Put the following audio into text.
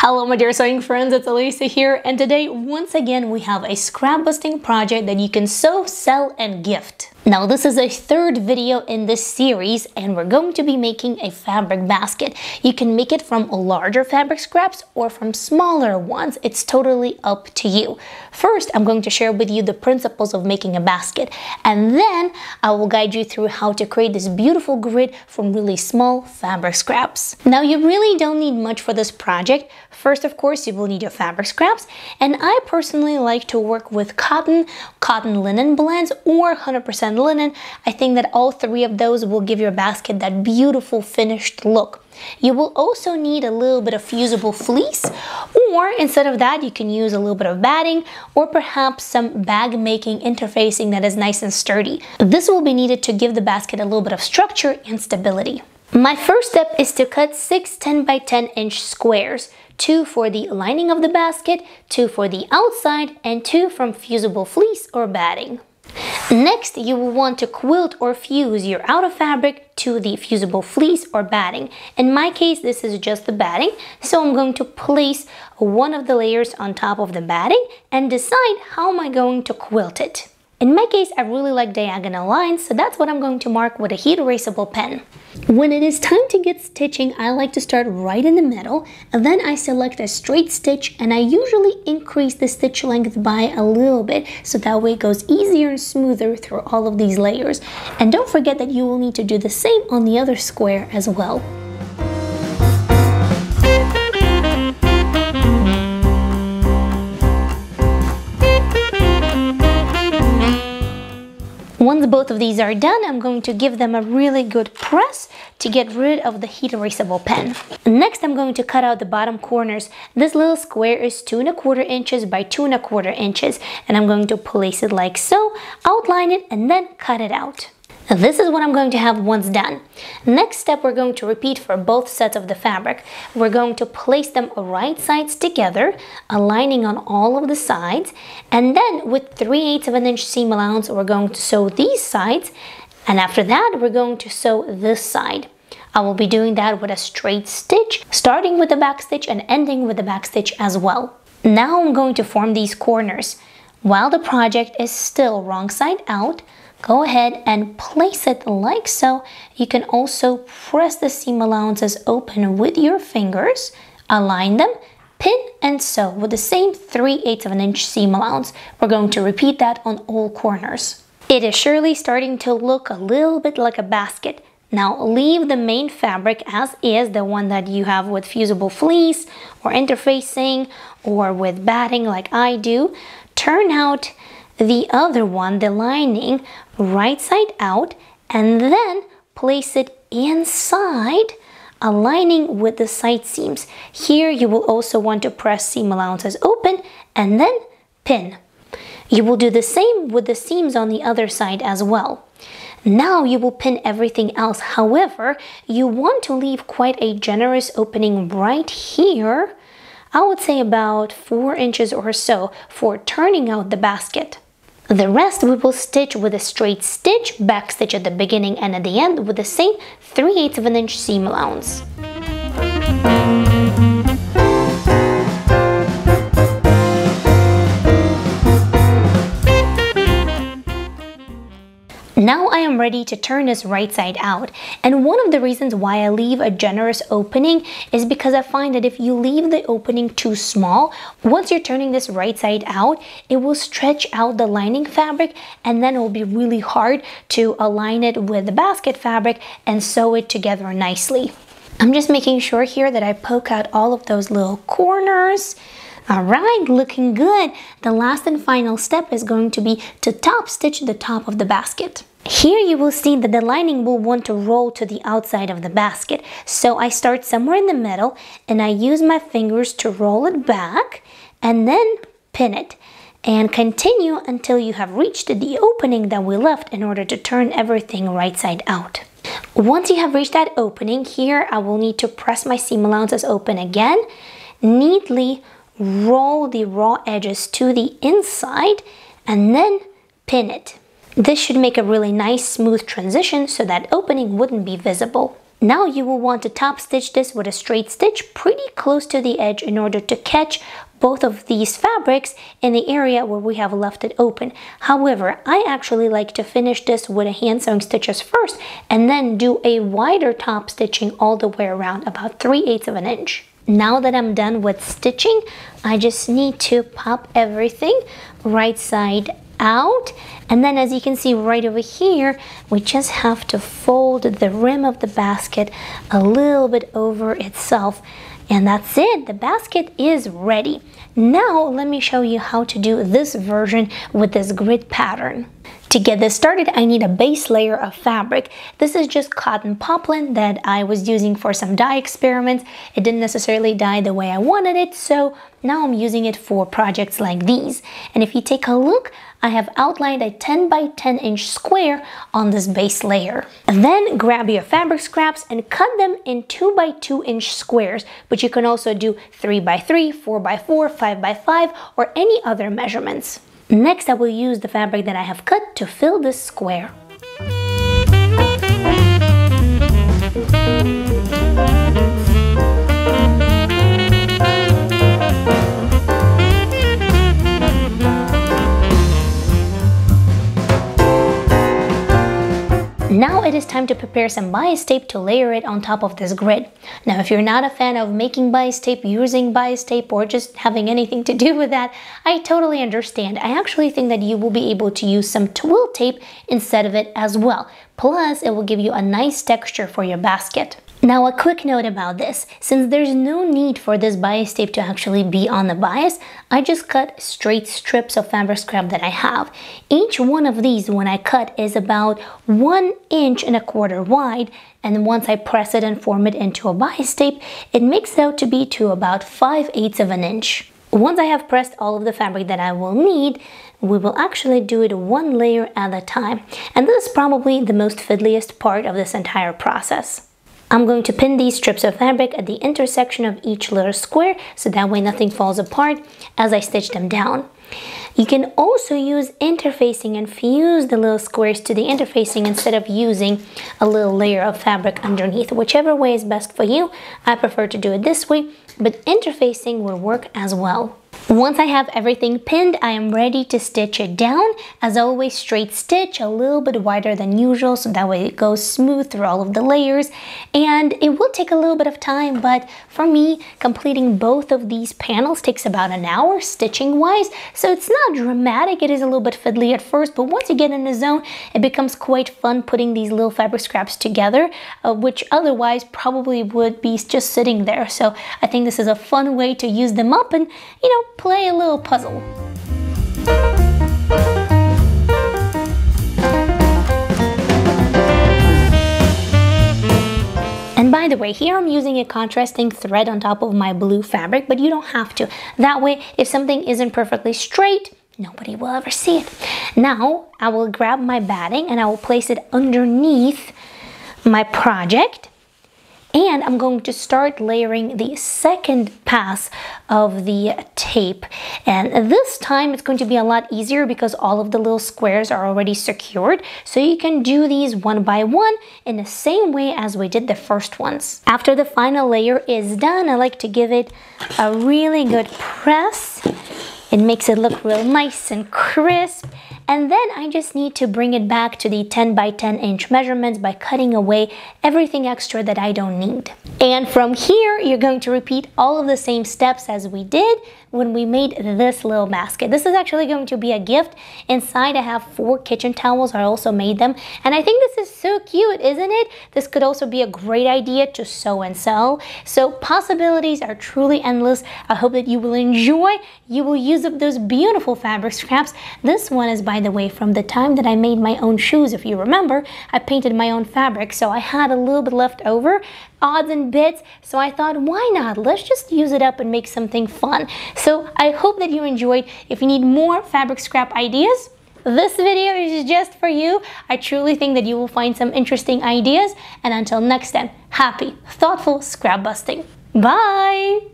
Hello my dear sewing friends, it's Alisa here, and today once again we have a scrap busting project that you can sew, sell and gift. Now this is a third video in this series and we're going to be making a fabric basket. You can make it from larger fabric scraps or from smaller ones, it's totally up to you. First, I'm going to share with you the principles of making a basket, and then I will guide you through how to create this beautiful grid from really small fabric scraps. Now you really don't need much for this project. First, of course, you will need your fabric scraps, and I personally like to work with cotton linen blends, or 100% linen. I think that all three of those will give your basket that beautiful finished look. You will also need a little bit of fusible fleece, or instead of that you can use a little bit of batting or perhaps some bag making interfacing that is nice and sturdy. This will be needed to give the basket a little bit of structure and stability. My first step is to cut 6 10 by 10 inch squares, 2 for the lining of the basket, 2 for the outside, and 2 from fusible fleece or batting. Next, you will want to quilt or fuse your outer fabric to the fusible fleece or batting. In my case, this is just the batting, so I'm going to place one of the layers on top of the batting and decide how am I going to quilt it. In my case, I really like diagonal lines, so that's what I'm going to mark with a heat erasable pen. When it is time to get stitching, I like to start right in the middle, and then I select a straight stitch, and I usually increase the stitch length by a little bit, so that way it goes easier and smoother through all of these layers. And don't forget that you will need to do the same on the other square as well. Once both of these are done, I'm going to give them a really good press to get rid of the heat erasable pen. Next, I'm going to cut out the bottom corners. This little square is 2 1/4 inches by 2 1/4 inches, and I'm going to place it like so, outline it, and then cut it out. This is what I'm going to have once done. Next step, we're going to repeat for both sets of the fabric. We're going to place them right sides together, aligning on all of the sides, and then with 3/8 of an inch seam allowance, we're going to sew these sides, and after that, we're going to sew this side. I will be doing that with a straight stitch, starting with the back stitch and ending with the back stitch as well. Now I'm going to form these corners. While the project is still wrong side out, go ahead and place it like so. You can also press the seam allowances open with your fingers, align them, pin and sew with the same 3/8 of an inch seam allowance. We're going to repeat that on all corners. It is surely starting to look a little bit like a basket. Now leave the main fabric as is, the one that you have with fusible fleece or interfacing or with batting like I do. Turn out the other one, the lining, right side out, and then place it inside, aligning with the side seams. Here you will also want to press seam allowances open and then pin. You will do the same with the seams on the other side as well. Now you will pin everything else. However, you want to leave quite a generous opening right here. I would say about 4 inches or so for turning out the basket. The rest we will stitch with a straight stitch, back stitch at the beginning and at the end with the same 3/8 of an inch seam allowance. Now I am ready to turn this right side out, and one of the reasons why I leave a generous opening is because I find that if you leave the opening too small, once you're turning this right side out, it will stretch out the lining fabric, and then it will be really hard to align it with the basket fabric and sew it together nicely. I'm just making sure here that I poke out all of those little corners. Alright, looking good. The last and final step is going to be to top stitch the top of the basket. Here you will see that the lining will want to roll to the outside of the basket. So I start somewhere in the middle and I use my fingers to roll it back and then pin it. And continue until you have reached the opening that we left in order to turn everything right side out. Once you have reached that opening, here I will need to press my seam allowances open again, neatly roll the raw edges to the inside, and then pin it. This should make a really nice smooth transition so that opening wouldn't be visible. Now you will want to top stitch this with a straight stitch pretty close to the edge in order to catch both of these fabrics in the area where we have left it open. However, I actually like to finish this with a hand sewing stitches first and then do a wider top stitching all the way around, about 3/8 of an inch. Now that I'm done with stitching, I just need to pop everything right side out, and then as you can see right over here, we just have to fold the rim of the basket a little bit over itself, and that's it. The basket is ready. Now let me show you how to do this version with this grid pattern. To get this started, I need a base layer of fabric. This is just cotton poplin that I was using for some dye experiments. It didn't necessarily dye the way I wanted it, so now I'm using it for projects like these. And if you take a look, I have outlined a 10 by 10 inch square on this base layer. And then grab your fabric scraps and cut them in 2 by 2 inch squares, but you can also do 3 by 3, 4 by 4, 5 by 5, or any other measurements. Next, I will use the fabric that I have cut to fill this square. Now it is time to prepare some bias tape to layer it on top of this grid. Now if you're not a fan of making bias tape, using bias tape, or just having anything to do with that, I totally understand. I actually think that you will be able to use some twill tape instead of it as well. Plus, it will give you a nice texture for your basket. Now a quick note about this, since there's no need for this bias tape to actually be on the bias, I just cut straight strips of fabric scrap that I have. Each one of these, when I cut, is about 1.25 inches wide, and once I press it and form it into a bias tape, it makes out to be to about 5/8 of an inch. Once I have pressed all of the fabric that I will need, we will actually do it one layer at a time, and this is probably the most fiddliest part of this entire process. I'm going to pin these strips of fabric at the intersection of each little square so that way nothing falls apart as I stitch them down. You can also use interfacing and fuse the little squares to the interfacing instead of using a little layer of fabric underneath. Whichever way is best for you. I prefer to do it this way, but interfacing will work as well. Once I have everything pinned, I am ready to stitch it down. As always, straight stitch, a little bit wider than usual, so that way it goes smooth through all of the layers. And it will take a little bit of time, but for me, completing both of these panels takes about an hour stitching wise. So it's not dramatic, it is a little bit fiddly at first, but once you get in the zone, it becomes quite fun putting these little fabric scraps together, which otherwise probably would be just sitting there. So I think this is a fun way to use them up and, play a little puzzle. And by the way, here I'm using a contrasting thread on top of my blue fabric, but you don't have to. That way, if something isn't perfectly straight, nobody will ever see it. Now, I will grab my batting and I will place it underneath my project. And I'm going to start layering the second pass of the tape. And this time it's going to be a lot easier because all of the little squares are already secured. So you can do these one by one in the same way as we did the first ones. After the final layer is done, I like to give it a really good press. It makes it look real nice and crisp. And then I just need to bring it back to the 10 by 10 inch measurements by cutting away everything extra that I don't need. And from here, you're going to repeat all of the same steps as we did when we made this little basket. This is actually going to be a gift. Inside I have 4 kitchen towels. I also made them. And I think this is so cute, isn't it? This could also be a great idea to sew and sell. So possibilities are truly endless. I hope that you will enjoy. You will use up those beautiful fabric scraps. This one is, by the way, from the time that I made my own shoes. If you remember, I painted my own fabric, so I had a little bit left over, odds and bits, so I thought, why not? Let's just use it up and make something fun. So I hope that you enjoyed. If you need more fabric scrap ideas, this video is just for you. I truly think that you will find some interesting ideas. And until next time, happy, thoughtful scrap busting. Bye!